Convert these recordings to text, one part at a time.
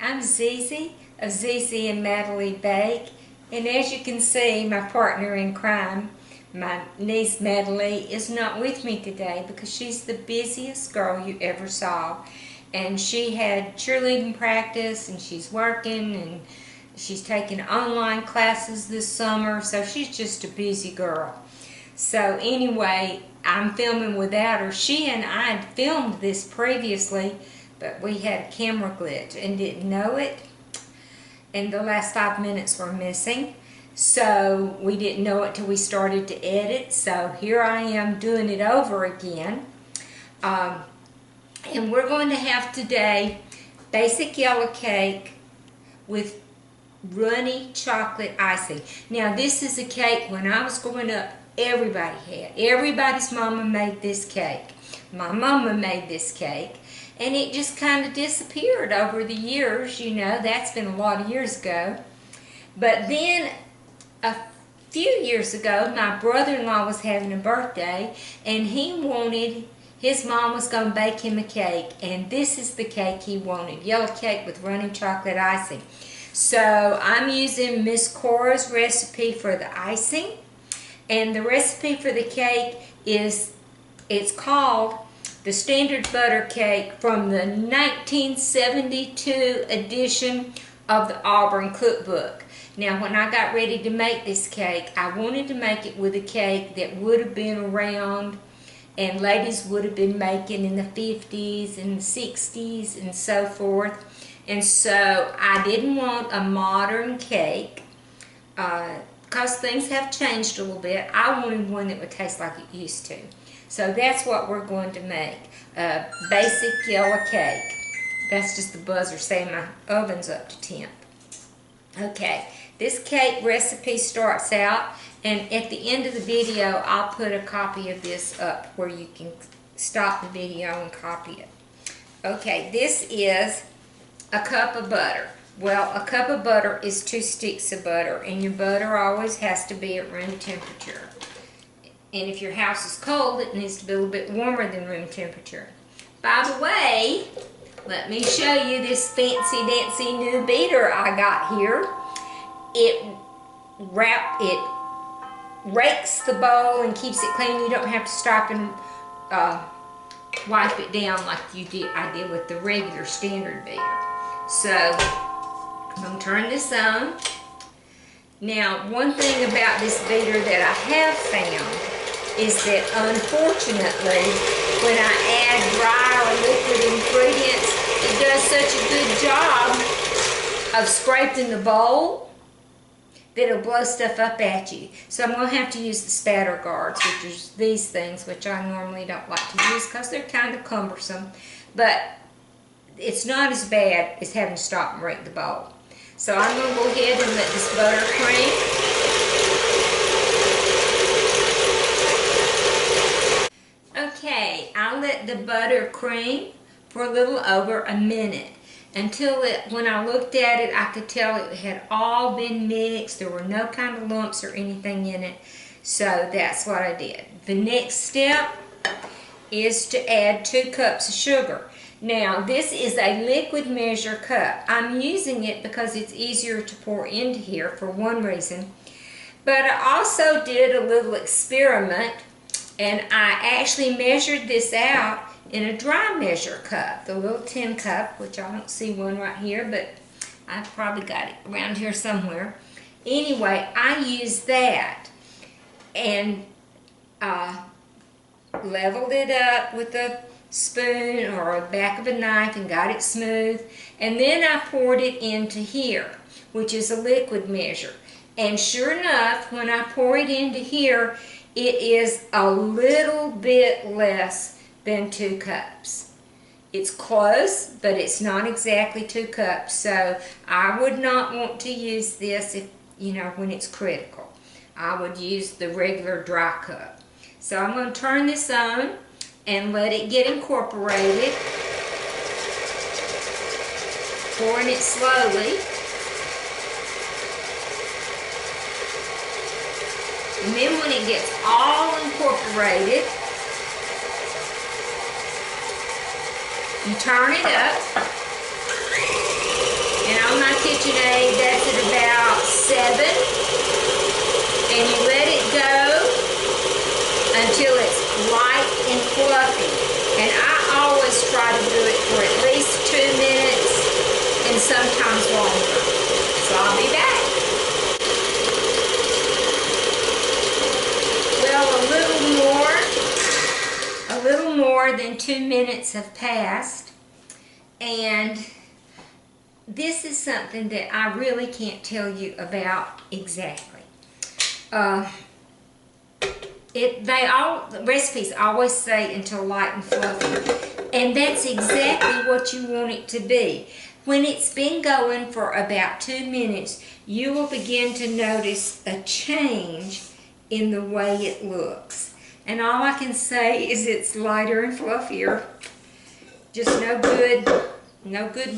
I'm Zizi of Zizi and Madeline Bake, and as you can see, my partner in crime, my niece Madeline, is not with me today because she's the busiest girl you ever saw. And she had cheerleading practice, and she's working, and she's taking online classes this summer, so she's just a busy girl. So anyway, I'm filming without her. She and I had filmed this previously, but we had a camera glitch and didn't know it, and the last 5 minutes were missing, so we didn't know it till we started to edit. So here I am doing it over again, and we're going to have today basic yellow cake with runny chocolate icing. Now this is a cake when I was growing up everybody had. Everybody's mama made this cake. My mama made this cake, and it just kind of disappeared over the years, you know. That's been a lot of years ago. But then a few years ago, my brother-in-law was having a birthday, and he wanted, his mom was going to bake him a cake, and this is the cake he wanted, yellow cake with runny chocolate icing. So I'm using Miss Cora's recipe for the icing, and the recipe for the cake is, it's called the Standard Butter Cake from the 1972 edition of the Auburn Cookbook. Now when I got ready to make this cake, I wanted to make it with a cake that would have been around and ladies would have been making in the 50s and the 60s and so forth. And so I didn't want a modern cake because things have changed a little bit. I wanted one that would taste like it used to. So that's what we're going to make, a basic yellow cake. That's just the buzzer saying my oven's up to temp. Okay, this cake recipe starts out, and at the end of the video, I'll put a copy of this up where you can stop the video and copy it. Okay, this is a cup of butter. Well, a cup of butter is 2 sticks of butter, and your butter always has to be at room temperature. And if your house is cold, it needs to be a little bit warmer than room temperature. By the way, let me show you this fancy dancy new beater I got here. It rakes the bowl and keeps it clean. You don't have to stop and wipe it down like I did with the regular standard beater. So I'm going to turn this on. Now, one thing about this beater that I have found is that unfortunately, when I add dry or liquid ingredients, it does such a good job of scraping the bowl that it'll blow stuff up at you. So I'm going to have to use the spatter guards, which are these things, which I normally don't like to use because they're kind of cumbersome. But it's not as bad as having to stop and rake the bowl. So I'm going to go ahead and let this butter cream. Okay, I'll let the butter cream for a little over a minute until when I looked at it, I could tell it had all been mixed. There were no kind of lumps or anything in it. So that's what I did. The next step is to add 2 cups of sugar. Now, this is a liquid measure cup. I'm using it because it's easier to pour into here for one reason. But I also did a little experiment, and I actually measured this out in a dry measure cup, the little tin cup, which I don't see one right here, but I've probably got it around here somewhere. Anyway, I used that and leveled it up with a spoon or the back of a knife and got it smooth, and then I poured it into here, which is a liquid measure. And sure enough, when I pour it into here, it is a little bit less than 2 cups. It's close, but it's not exactly 2 cups. So I would not want to use this if, you know, when it's critical. I would use the regular dry cup. So I'm going to turn this on and let it get incorporated. Pouring it slowly. And then when it gets all incorporated, you turn it up KitchenAid, that's at about 7. And you let it go until it's light and fluffy. And I always try to do it for at least 2 minutes and sometimes longer. So I'll be back. Well, a little more than 2 minutes have passed, and this is something that I really can't tell you about exactly. The recipes always say until light and fluffy, and that's exactly what you want it to be. When it's been going for about 2 minutes, you will begin to notice a change in the way it looks. And all I can say is it's lighter and fluffier. Just no good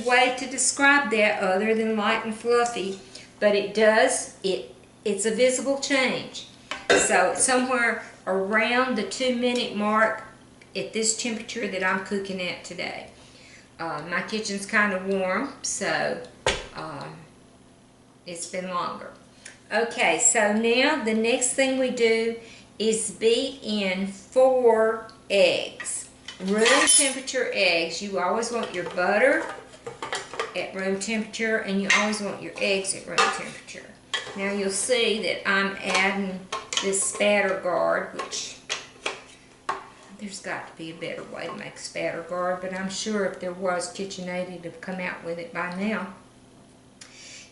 way to describe that other than light and fluffy. But it's a visible change. So somewhere around the 2 minute mark at this temperature that I'm cooking at today. My kitchen's kind of warm, so it's been longer. Okay, so now the next thing we do is beat in 4 eggs. Room temperature eggs. You always want your butter at room temperature, and you always want your eggs at room temperature. Now you'll see that I'm adding this spatter guard, which there's got to be a better way to make a spatter guard, but I'm sure if there was, KitchenAid would have come out with it by now.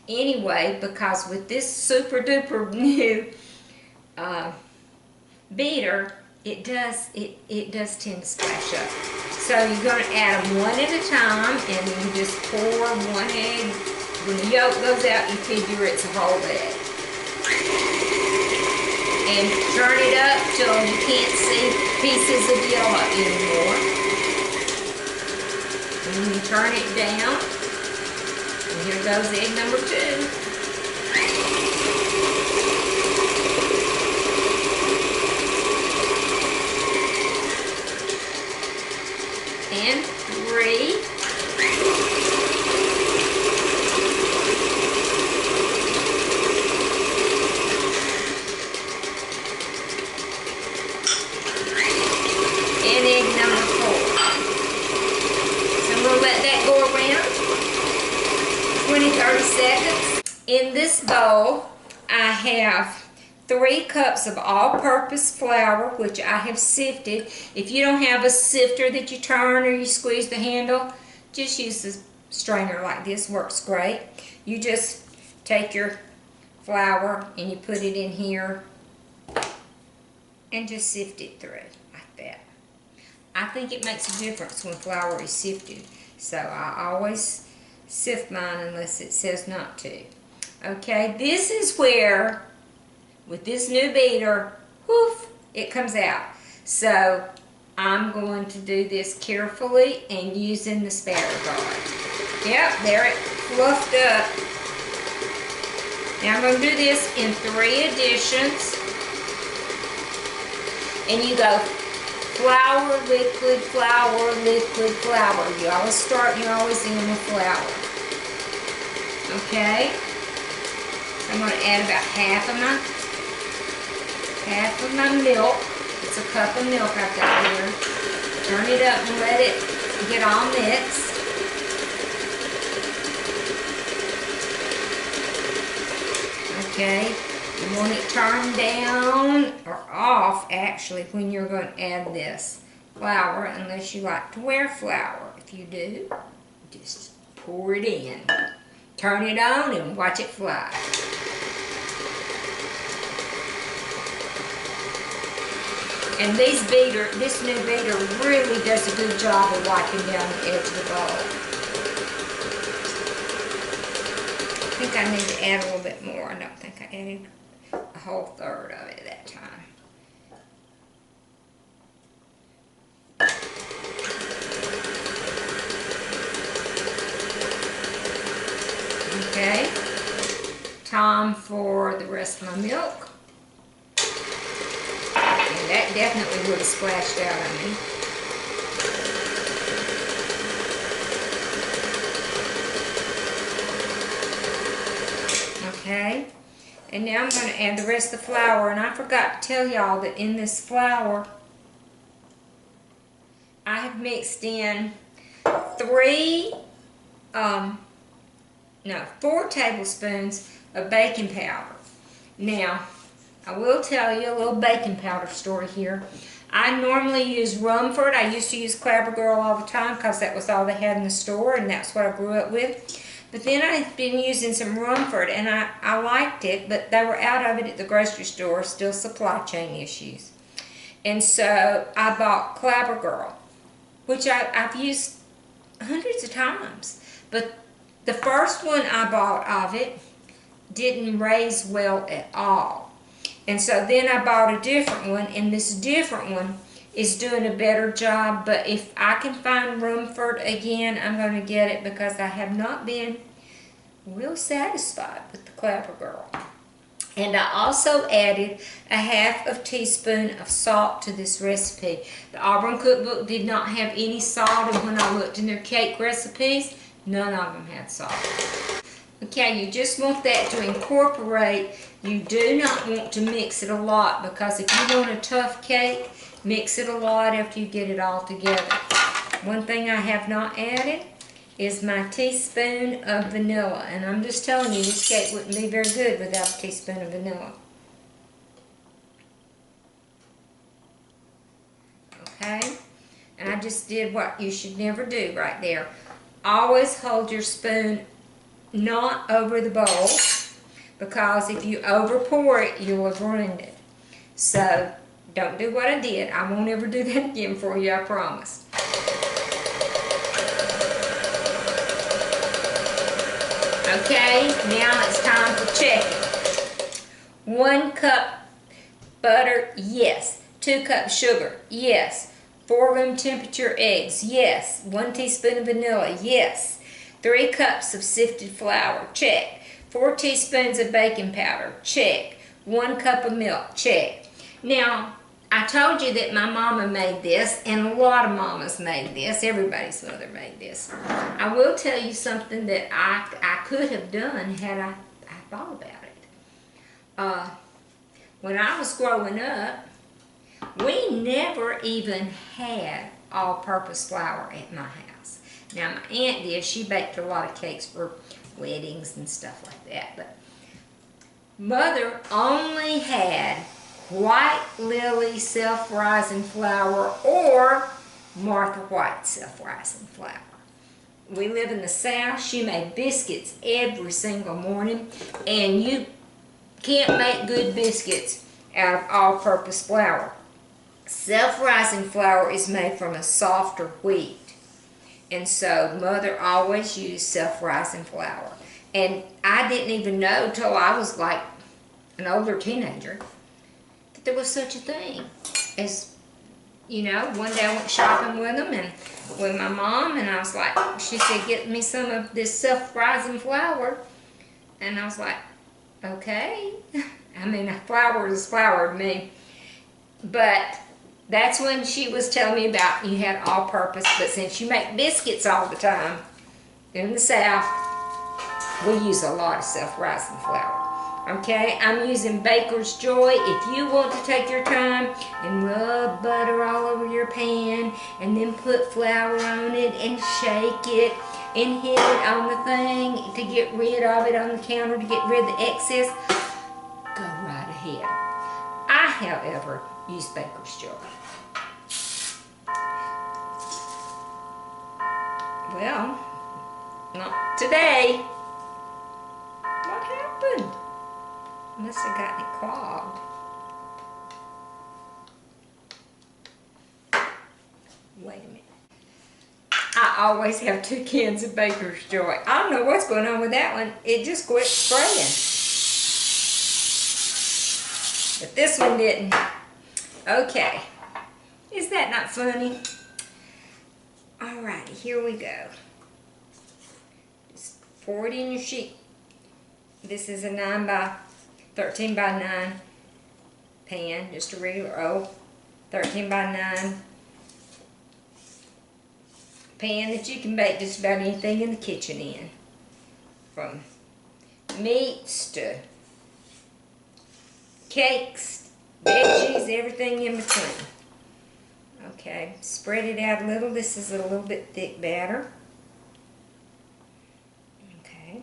Anyway, because with this super duper new beater, it does tend to splash up. So you're going to add them one at a time, and then you just pour 1 egg. When the yolk goes out, you figure it's a whole egg. And turn it up till you can't see pieces of yellow anymore. And then you turn it down. And here goes egg number 2. And 3. And egg number 4. So I'm going to let that go around 20-30 seconds. In this bowl, I have 3 cups of all-purpose flour, which I have sifted. If you don't have a sifter that you turn or you squeeze the handle, just use a strainer like this. Works great. You just take your flour and you put it in here and just sift it through like that. I think it makes a difference when flour is sifted, so I always sift mine unless it says not to. Okay, this is where, with this new beater, whoof, it comes out. So I'm going to do this carefully and using the spatter guard. Yep, there it fluffed up. Now I'm going to do this in 3 additions. And you go flour, liquid, flour, liquid, flour. You always start and you always end with flour. Okay? I'm going to add about half of my milk. It's a cup of milk I've got here. Turn it up and let it get all mixed. Okay, you want it turned down or off actually when you're going to add this flour, unless you like to wear flour. If you do, just pour it in. Turn it on and watch it fly. And this new beater really does a good job of wiping down the edge of the bowl. I think I need to add a little bit more. I don't think I added a whole third of it that time. Okay, time for the rest of my milk. And that definitely would have splashed out on me. Okay, and now I'm going to add the rest of the flour. And I forgot to tell y'all that in this flour, I have mixed in 4 tablespoons of baking powder. Now, I will tell you a little baking powder story here. I normally use Rumford. I used to use Clabber Girl all the time because that was all they had in the store, and that's what I grew up with. But then I've been using some Rumford, and I liked it, but they were out of it at the grocery store, still supply chain issues. And so I bought Clabber Girl, which I've used hundreds of times. But the first one I bought of it didn't raise well at all. And so then I bought a different one, and this different one is doing a better job. But if I can find Rumford again, I'm going to get it, because I have not been real satisfied with the Clabber Girl. And I also added a ½ teaspoon of salt to this recipe. The Auburn Cookbook did not have any salt, and when I looked in their cake recipes, none of them had salt. Okay, you just want that to incorporate. You do not want to mix it a lot, because if you want a tough cake, mix it a lot after you get it all together. One thing I have not added is my teaspoon of vanilla. And I'm just telling you, this cake wouldn't be very good without a teaspoon of vanilla. Okay? And I just did what you should never do right there. Always hold your spoon not over the bowl, because if you over pour it, you'll have ruined it. So don't do what I did. I won't ever do that again for you, I promise. Okay, now it's time for checking. 1 cup butter, yes. 2 cups sugar, yes. 4 room temperature eggs, yes. 1 teaspoon of vanilla, yes. 3 cups of sifted flour, check. 4 teaspoons of baking powder, check. 1 cup of milk, check. Now, I told you that my mama made this, and a lot of mamas made this. Everybody's mother made this. I will tell you something that I could have done had I thought about it. When I was growing up, we never even had all-purpose flour at my house. Now, my aunt did. She baked a lot of cakes for weddings and stuff like that. But Mother only had White Lily self-rising flour or Martha White self-rising flour. We live in the South. She made biscuits every single morning, and you can't make good biscuits out of all-purpose flour. Self-rising flour is made from a softer wheat, and so Mother always used self-rising flour. And I didn't even know till I was like an older teenager that there was such a thing as, you know, one day I went shopping with them and with my mom, and I was like, she said, get me some of this self-rising flour. And I was like, okay. I mean, flour is flour to me. But that's when she was telling me about you had all-purpose. But since you make biscuits all the time in the South, we use a lot of self-rising flour. Okay, I'm using Baker's Joy. If you want to take your time and rub butter all over your pan and then put flour on it and shake it and hit it on the thing to get rid of it on the counter, to get rid of the excess, go right ahead. I, however, use Baker's Joy. Well, not today. What happened? Must have gotten it clogged. Wait a minute. I always have 2 cans of Baker's Joy. I don't know what's going on with that one. It just quit spraying. But this one didn't. Okay. Is that not funny? Alrighty, here we go. Just pour it in your sheet. This is a 13 by 9 pan, just a regular old 13 by 9 pan that you can bake just about anything in the kitchen in. From meats to cakes, veggies, everything in between. Okay, spread it out a little. This is a little bit thick batter. Okay.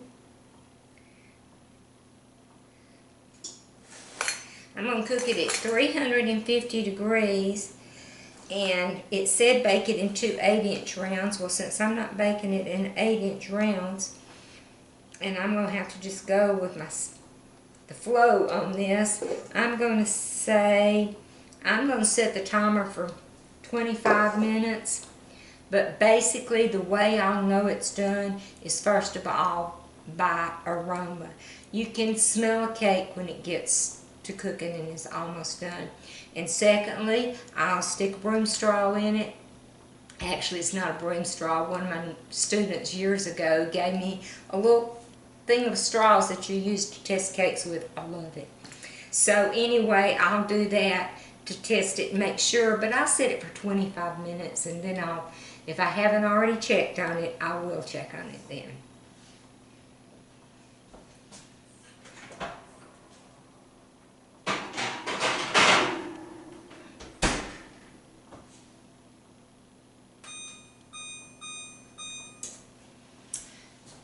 I'm going to cook it at 350 degrees, and it said bake it in 2 8-inch rounds. Well, since I'm not baking it in 8-inch rounds, and I'm going to have to just go with the flow on this, I'm going to set the timer for 25 minutes. But basically the way I'll know it's done is, first of all, by aroma. You can smell a cake when it gets to cooking and is almost done. And secondly, I'll stick a broom straw in it. Actually, it's not a broom straw. One of my students years ago gave me a little thing of straws that you use to test cakes with. I love it. So anyway, I'll do that to test it and make sure, but I'll set it for 25 minutes, and then if I haven't already checked on it, I will check on it then.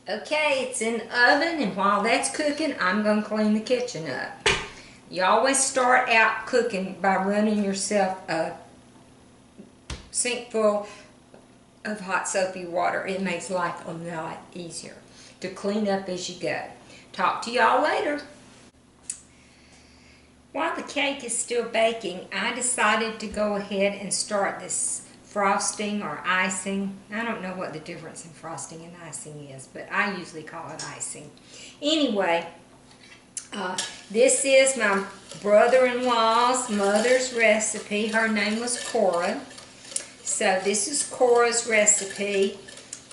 Okay, it's in the oven, and while that's cooking, I'm going to clean the kitchen up. You always start out cooking by running yourself a sink full of hot soapy water. It makes life a lot easier to clean up as you go. Talk to y'all later. While the cake is still baking, I decided to go ahead and start this frosting or icing. I don't know what the difference in frosting and icing is, but I usually call it icing. Anyway, this is my brother-in-law's mother's recipe. Her name was Cora. So this is Cora's recipe.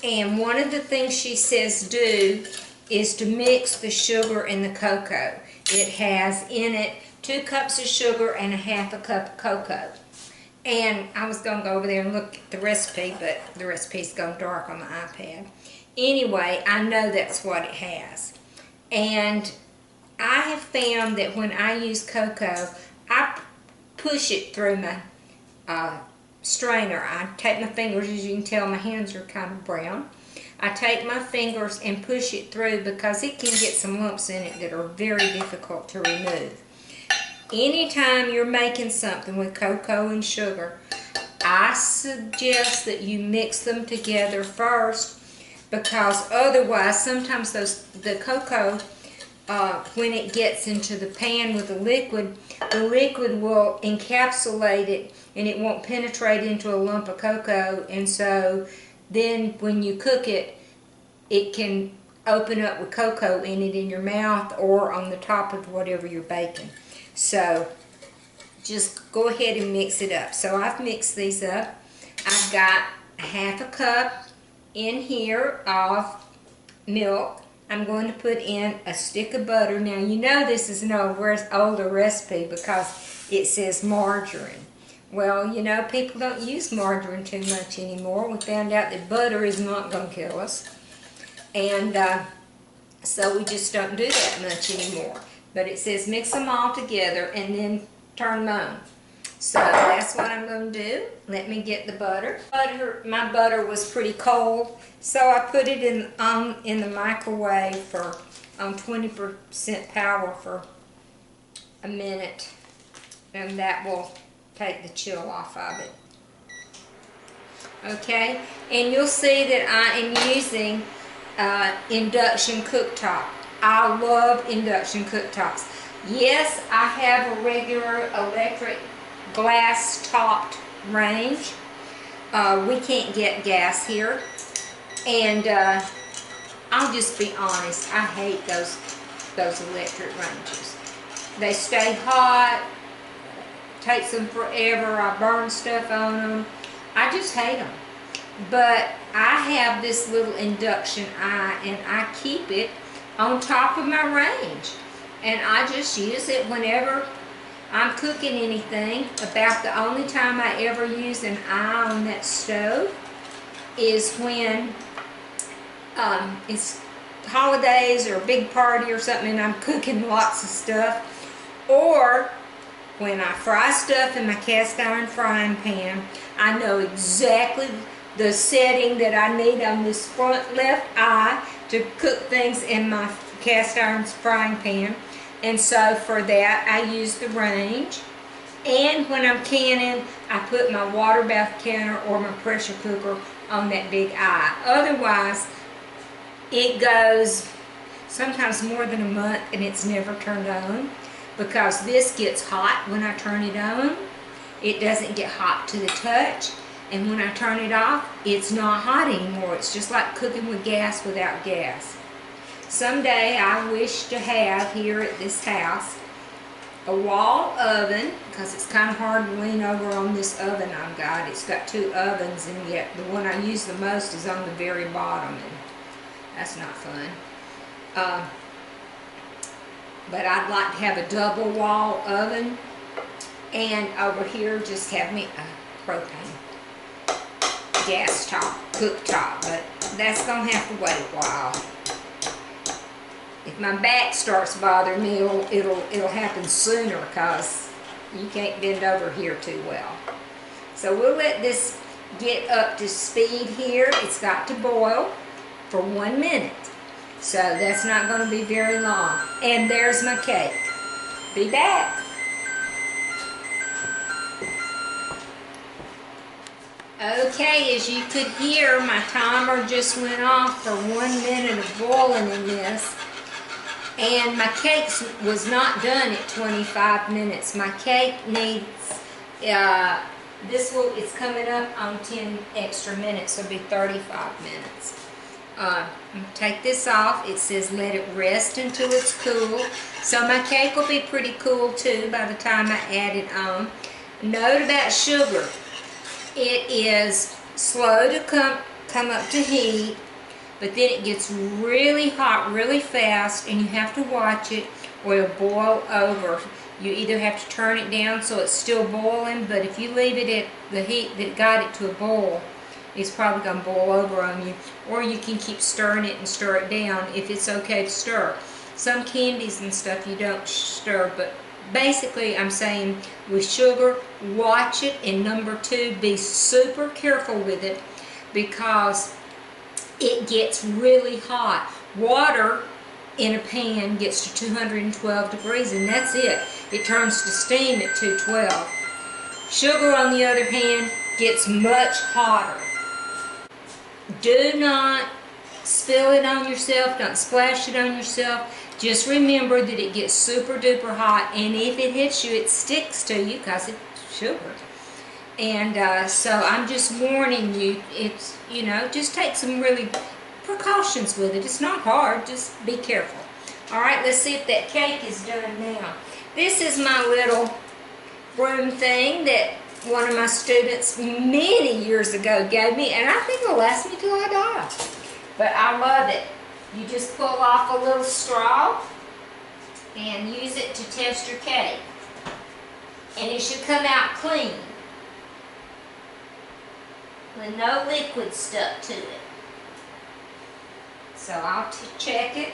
And one of the things she says do is to mix the sugar and the cocoa. It has in it 2 cups of sugar and 1/2 cup of cocoa. And I was going to go over there and look at the recipe, but the recipe's gone dark on my iPad. Anyway, I know that's what it has. And I have found that when I use cocoa, I push it through my strainer. I take my fingers, as you can tell, my hands are kind of brown. I take my fingers and push it through because it can get some lumps in it that are very difficult to remove. Anytime you're making something with cocoa and sugar, I suggest that you mix them together first, because otherwise sometimes the cocoa, when it gets into the pan with the liquid will encapsulate it and it won't penetrate into a lump of cocoa, and so then when you cook it, it can open up with cocoa in it in your mouth or on the top of whatever you're baking. So just go ahead and mix it up. So I've mixed these up. I've got 1/2 cup in here of milk. I'm going to put in a stick of butter. Now you know this is an older recipe because it says margarine. Well, you know, people don't use margarine too much anymore. We found out that butter is not going to kill us. And so we just don't do that much anymore. But it says mix them all together and then turn them on. So that's what I'm going to do. Let me get the butter. My butter was pretty cold, so I put it in the microwave on 20% power for a minute, and that will take the chill off of it. Okay, and you'll see that I am using induction cooktop. I love induction cooktops. Yes, I have a regular electric glass topped range. We can't get gas here, and I'll just be honest, I hate those electric ranges. They stay hot, takes them forever, I burn stuff on them. I just hate them. But I have this little induction eye, and I keep it on top of my range, and I just use it whenever I'm cooking anything. About the only time I ever use an eye on that stove is when it's holidays or a big party or something and I'm cooking lots of stuff, or when I fry stuff in my cast iron frying pan, I know exactly the setting that I need on this front left eye to cook things in my cast iron frying pan. And so for that, I use the range. And when I'm canning, I put my water bath canner or my pressure cooker on that big eye. Otherwise, it goes sometimes more than a month and it's never turned on, because this gets hot when I turn it on. It doesn't get hot to the touch, and when I turn it off, it's not hot anymore. It's just like cooking with gas without gas. Someday I wish to have here at this house a wall oven, because it's kind of hard to lean over on this oven I've got. It's got 2 ovens, and yet the one I use the most is on the very bottom, and that's not fun. But I'd like to have a double wall oven, and over here just have me a propane gas top, cooktop, but that's gonna have to wait a while. If my back starts bothering me, it'll happen sooner, because you can't bend over here too well. So we'll let this get up to speed here. It's got to boil for 1 minute. So that's not going to be very long. And there's my cake. Be back. Okay, as you could hear, my timer just went off for 1 minute of boiling in this. And my cake was not done at 25 minutes. My cake needs, it's coming up on 10 extra minutes, so it'll be 35 minutes. I'm going to take this off. It says let it rest until it's cool. So my cake will be pretty cool too by the time I add it on. Note about sugar. It is slow to come up to heat, but then it gets really hot really fast, and you have to watch it or it'll boil over. You either have to turn it down so it's still boiling, but if you leave it at the heat that got it to a boil, it's probably going to boil over on you. Or you can keep stirring it and stir it down if it's okay to stir. Some candies and stuff you don't stir, but basically I'm saying with sugar, watch it. And number 2, be super careful with it, because it gets really hot. Water in a pan gets to 212 degrees, and that's it. It turns to steam at 212. Sugar, on the other hand, gets much hotter. Do not spill it on yourself. Don't splash it on yourself. Just remember that it gets super duper hot, and if it hits you, it sticks to you because it's sugar. And so I'm just warning you, it's, just take some really precautions with it. It's not hard, just be careful. Alright, let's see if that cake is done now. This is my little broom thing that one of my students many years ago gave me, and I think it'll last me till I die. But I love it. You just pull off a little straw and use it to test your cake. And it should come out clean, with no liquid stuck to it. So I'll check it.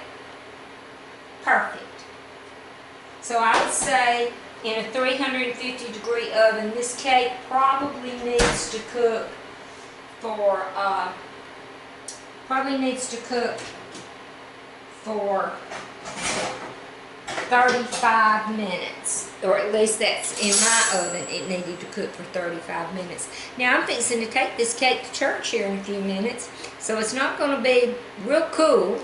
Perfect. So I would say in a 350 degree oven, this cake probably needs to cook for 35 minutes, or at least that's in my oven. It needed to cook for 35 minutes. Now I'm fixing to take this cake to church here in a few minutes, so it's not going to be real cool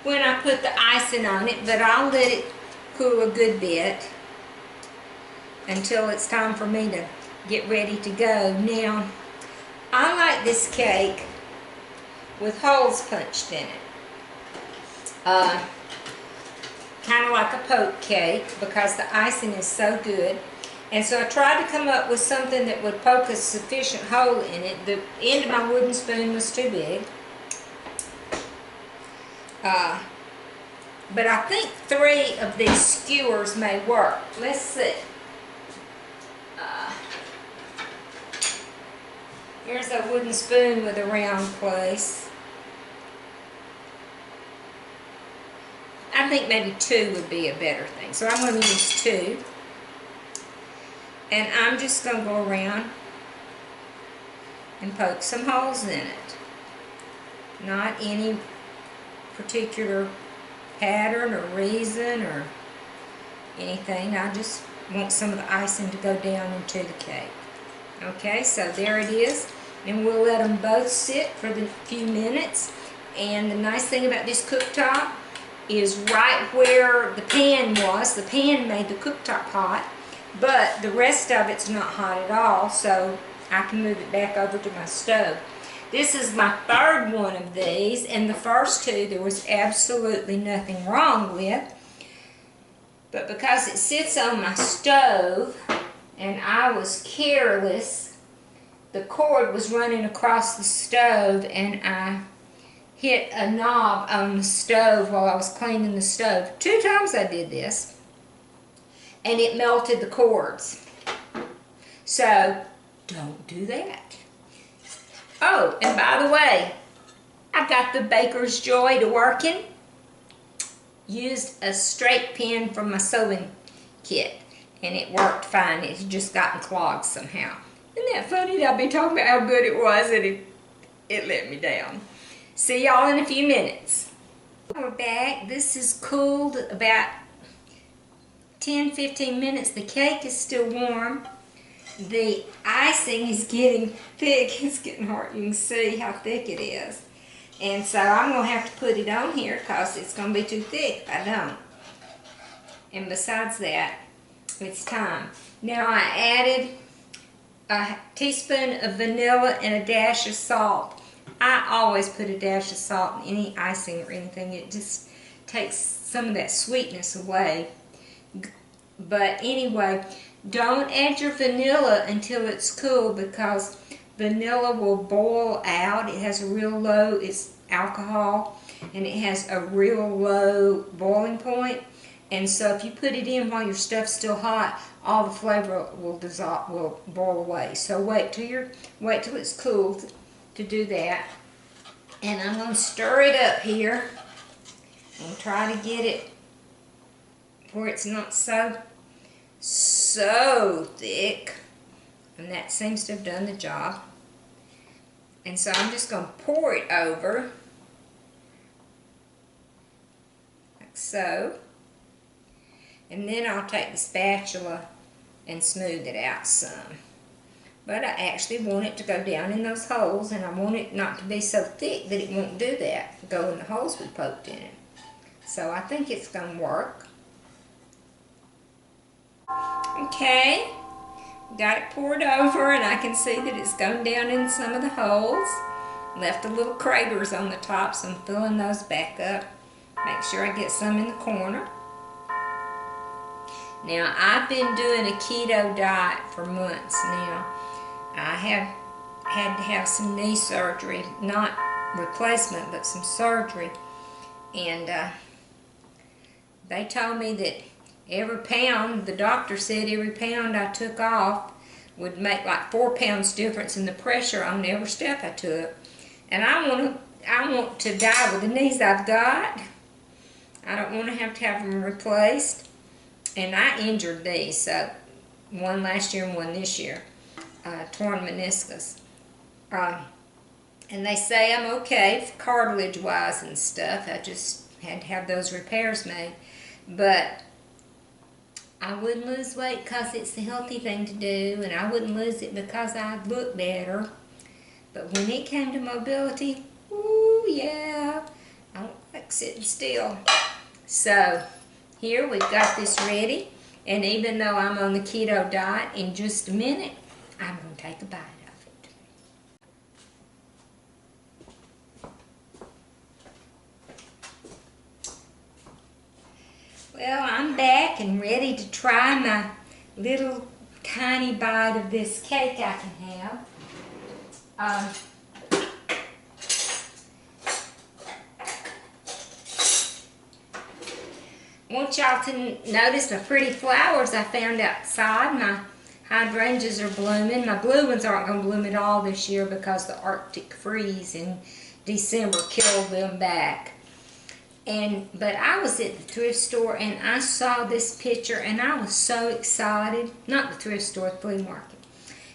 when I put the icing on it, but I'll let it cool a good bit until it's time for me to get ready to go. Now, I like this cake with holes punched in it. Kind of like a poke cake, because the icing is so good. And so I tried to come up with something that would poke a sufficient hole in it. The end of my wooden spoon was too big. But I think 3 of these skewers may work. Let's see. Here's a wooden spoon with a round place. I think maybe 2 would be a better thing. So I'm going to use 2. And I'm just going to go around and poke some holes in it. Not any particular pattern or reason or anything. I just want some of the icing to go down into the cake. Okay, so there it is. And we'll let them both sit for the few minutes. And the nice thing about this cooktop is right where the pan was. The pan made the cooktop hot, but the rest of it's not hot at all, so I can move it back over to my stove. This is my 3rd one of these, and the first 2 there was absolutely nothing wrong with. But because it sits on my stove, and I was careless, the cord was running across the stove, and I hit a knob on the stove while I was cleaning the stove. 2 times I did this, and it melted the cords. So, don't do that. Oh, and by the way, I got the Baker's Joy to working. Used a straight pin from my sewing kit, and it worked fine. It's just gotten clogged somehow. Isn't that funny that I'll be talking about how good it was and it let me down. See y'all in a few minutes. We're back. This is cooled about 10-15 minutes. The cake is still warm. The icing is getting thick. It's getting hard. You can see how thick it is. And so I'm going to have to put it on here because it's going to be too thick if I don't. And besides that, it's time. Now I added a teaspoon of vanilla and a dash of salt. I always put a dash of salt in any icing or anything. It just takes some of that sweetness away. But anyway, don't add your vanilla until it's cool because vanilla will boil out. It has a real low, it's alcohol, and it has a real low boiling point. And so if you put it in while your stuff's still hot, all the flavor will dissolve, will boil away. So wait till it's cool to do that. And I'm going to stir it up here and try to get it where it's not so thick. And that seems to have done the job. And so I'm just going to pour it over, like so. And then I'll take the spatula and smooth it out some. But I actually want it to go down in those holes, and I want it not to be so thick that it won't do that, go in the holes we poked in it. So I think it's going to work. Okay, got it poured over, and I can see that it's gone down in some of the holes. Left the little craters on the top, so I'm filling those back up. Make sure I get some in the corner. Now, I've been doing a keto diet for months now. I have had to have some knee surgery, not replacement, but some surgery. And they told me that every pound, the doctor said every pound I took off would make like 4 pounds difference in the pressure on every step I took. And I want to die with the knees I've got. I don't want to have them replaced. And I injured these, so one last year and one this year. Torn meniscus. And they say I'm okay cartilage-wise and stuff. I just had to have those repairs made. But I wouldn't lose weight because it's the healthy thing to do, and I wouldn't lose it because I look better. But when it came to mobility, ooh, yeah, I don't like sitting still. So here we've got this ready, and even though I'm on the keto diet, in just a minute, I'm going to take a bite of it. Well, I'm back and ready to try my little tiny bite of this cake I can have. I want y'all to notice the pretty flowers I found outside. My Hydrangeas are blooming. My blue ones aren't going to bloom at all this year because the Arctic freeze in December killed them back. But I was at the thrift store and I saw this picture and I was so excited. Not the thrift store, the flea market.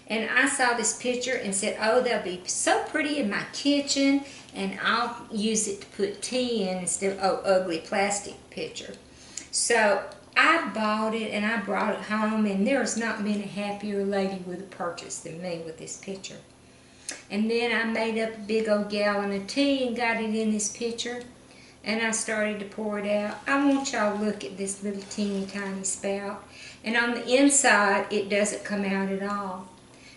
And I saw this picture and said, oh, they'll be so pretty in my kitchen, and I'll use it to put tea in instead of, ugly plastic pitcher. So I bought it and I brought it home, and there's not been a happier lady with a purchase than me with this pitcher. And then I made up a big old gallon of tea and got it in this pitcher, and I started to pour it out. I want y'all to look at this little teeny tiny spout. And on the inside, it doesn't come out at all.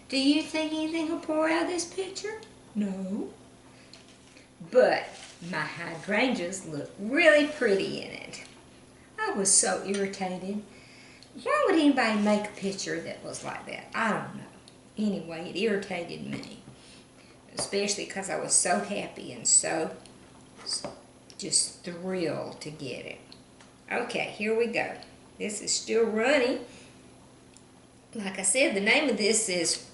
Do you think anything will pour out of this pitcher? No. But my hydrangeas look really pretty in it. I was so irritated. Why would anybody make a picture that was like that? I don't know. Anyway, it irritated me. Especially because I was so happy and so just thrilled to get it. Okay, here we go. This is still runny. Like I said, the name of this is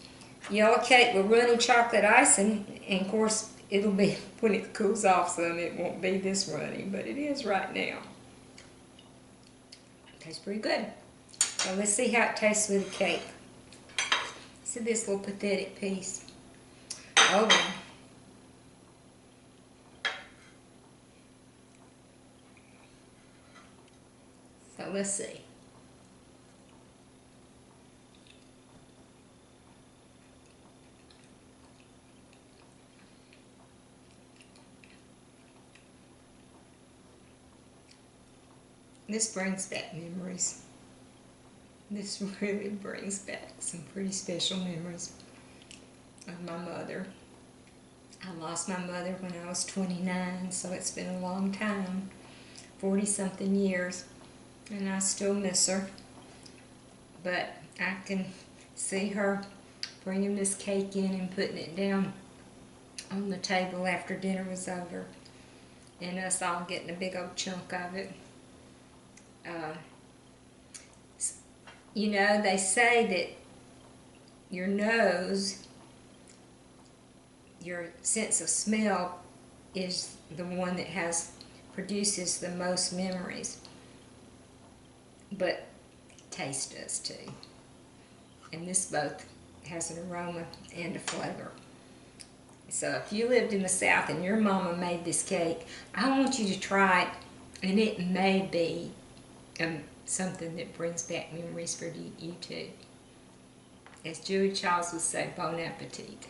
Yellow Cake with Runny Chocolate Icing. And of course, it'll be, when it cools off some, it won't be this runny, but it is right now. Tastes pretty good. So let's see how it tastes with the cake. See this little pathetic piece. Oh, well. So let's see. This brings back memories. This really brings back some pretty special memories of my mother. I lost my mother when I was 29, so it's been a long time, 40-something years, and I still miss her. But I can see her bringing this cake in and putting it down on the table after dinner was over, and us all getting a big old chunk of it. You know, they say that your nose, your sense of smell, is the one that produces the most memories. But taste does too. And this both has an aroma and a flavor. So if you lived in the South and your mama made this cake, I want you to try it, and it may be something that brings back memories for you too. As Julie Charles would say, bon appetit.